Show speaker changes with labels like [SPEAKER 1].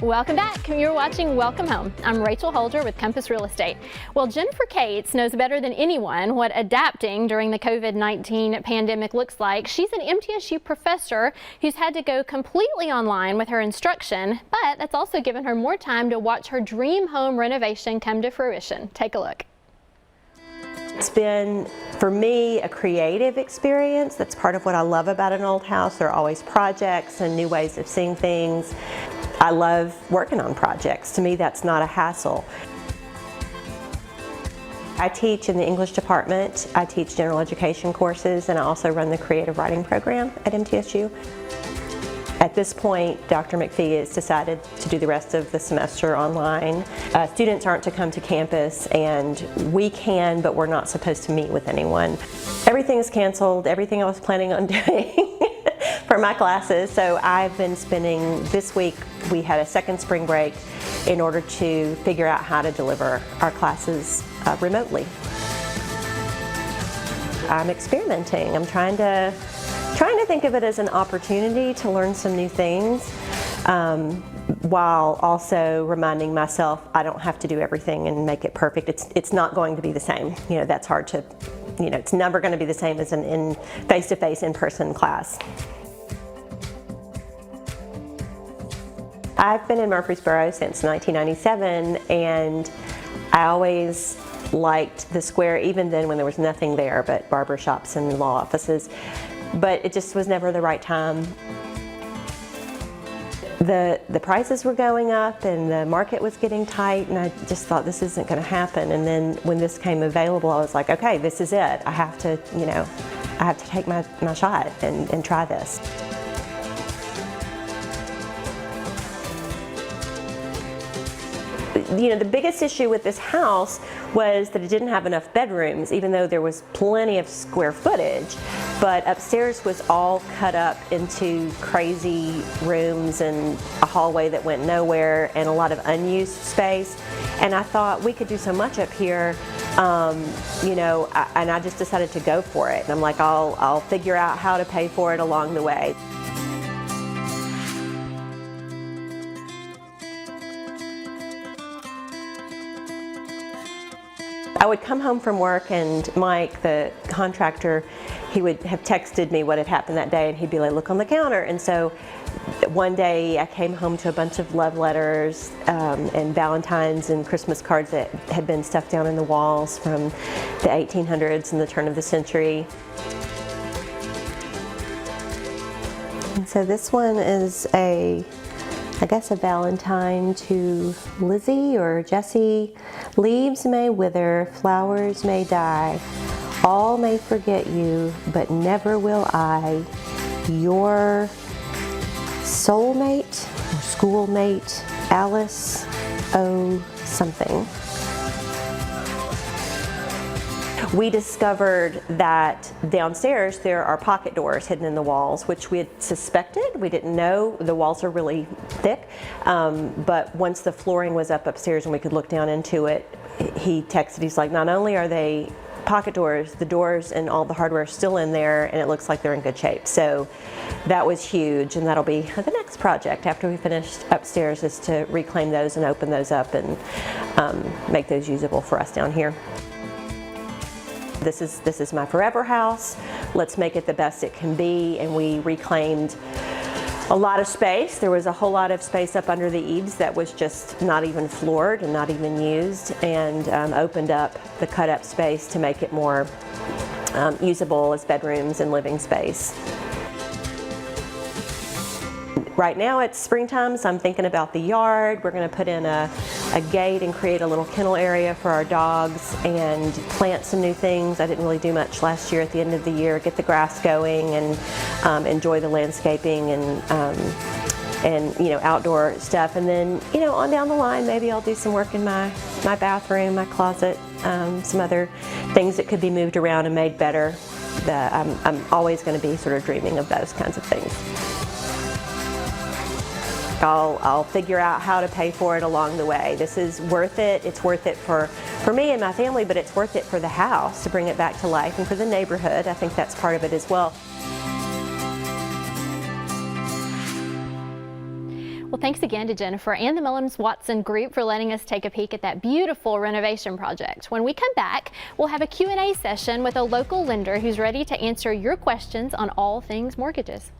[SPEAKER 1] Welcome back. You're watching Welcome Home. I'm Rachel Holder with Compass Real Estate. Well, Jennifer Cates knows better than anyone what adapting during the COVID-19 pandemic looks like. She's an MTSU professor who's had to go completely online with her instruction, but that's also given her more time to watch her dream home renovation come to fruition. Take a look.
[SPEAKER 2] It's been, for me, a creative experience. That's part of what I love about an old house. There are always projects and new ways of seeing things. I love working on projects. To me, that's not a hassle. I teach in the English department. I teach general education courses, and I also run the creative writing program at MTSU. At this point, Dr. McPhee has decided to do the rest of the semester online. Students aren't to come to campus, and we can, but we're not supposed to meet with anyone. Everything's canceled, everything I was planning on doing for my classes. So I've been spending, this week we had a second spring break in order to figure out how to deliver our classes remotely. I'm experimenting. I'm trying to think of it as an opportunity to learn some new things, while also reminding myself I don't have to do everything and make it perfect. It's not going to be the same. You know, that's hard to, you know, it's never going to be the same as an face-to-face in-person class. I've been in Murfreesboro since 1997, and I always liked the square, even then when there was nothing there but barber shops and law offices. But it just was never the right time. The prices were going up and the market was getting tight, and I just thought this isn't going to happen. And then when this came available, I was like, okay, this is it. I have to, you know, I have to take my shot and try this. You know, the biggest issue with this house was that it didn't have enough bedrooms, even though there was plenty of square footage. But upstairs was all cut up into crazy rooms and a hallway that went nowhere and a lot of unused space. And I thought we could do so much up here, you know, and I just decided to go for it. And I'm like, I'll figure out how to pay for it along the way. I would come home from work, and Mike, the contractor, he would have texted me what had happened that day, and he'd be like, look on the counter. And so one day I came home to a bunch of love letters and Valentine's and Christmas cards that had been stuck down in the walls from the 1800s and the turn of the century. And so this one is I guess a Valentine to Lizzie or Jessie. Leaves may wither, flowers may die. All may forget you, but never will I. Your soulmate or schoolmate, Alice O. something. We discovered that downstairs there are pocket doors hidden in the walls, which we had suspected. We didn't know. The walls are really thick, but once the flooring was up upstairs and we could look down into it, he texted, he's like, not only are they pocket doors, the doors and all the hardware are still in there, and it looks like they're in good shape. So that was huge, and that'll be the next project after we finish upstairs, is to reclaim those and open those up and make those usable for us down here. This is my forever house. Let's make it the best it can be. And we reclaimed a lot of space. There was a whole lot of space up under the eaves that was just not even floored and not even used, and opened up the cut up space to make it more usable as bedrooms and living space. Right now it's springtime, so I'm thinking about the yard. We're going to put in a gate and create a little kennel area for our dogs and plant some new things. I didn't really do much last year at the end of the year, get the grass going and enjoy the landscaping and you know, outdoor stuff. And then, you know, on down the line, maybe I'll do some work in my bathroom, my closet, some other things that could be moved around and made better. I'm always going to be sort of dreaming of those kinds of things. I'll figure out how to pay for it along the way. This is worth it. It's worth it for me and my family, but it's worth it for the house to bring it back to life, and for the neighborhood. I think that's part of it as well.
[SPEAKER 1] Well, thanks again to Jennifer and the Mullins-Watson Group for letting us take a peek at that beautiful renovation project. When we come back, we'll have a Q&A session with a local lender who's ready to answer your questions on all things mortgages.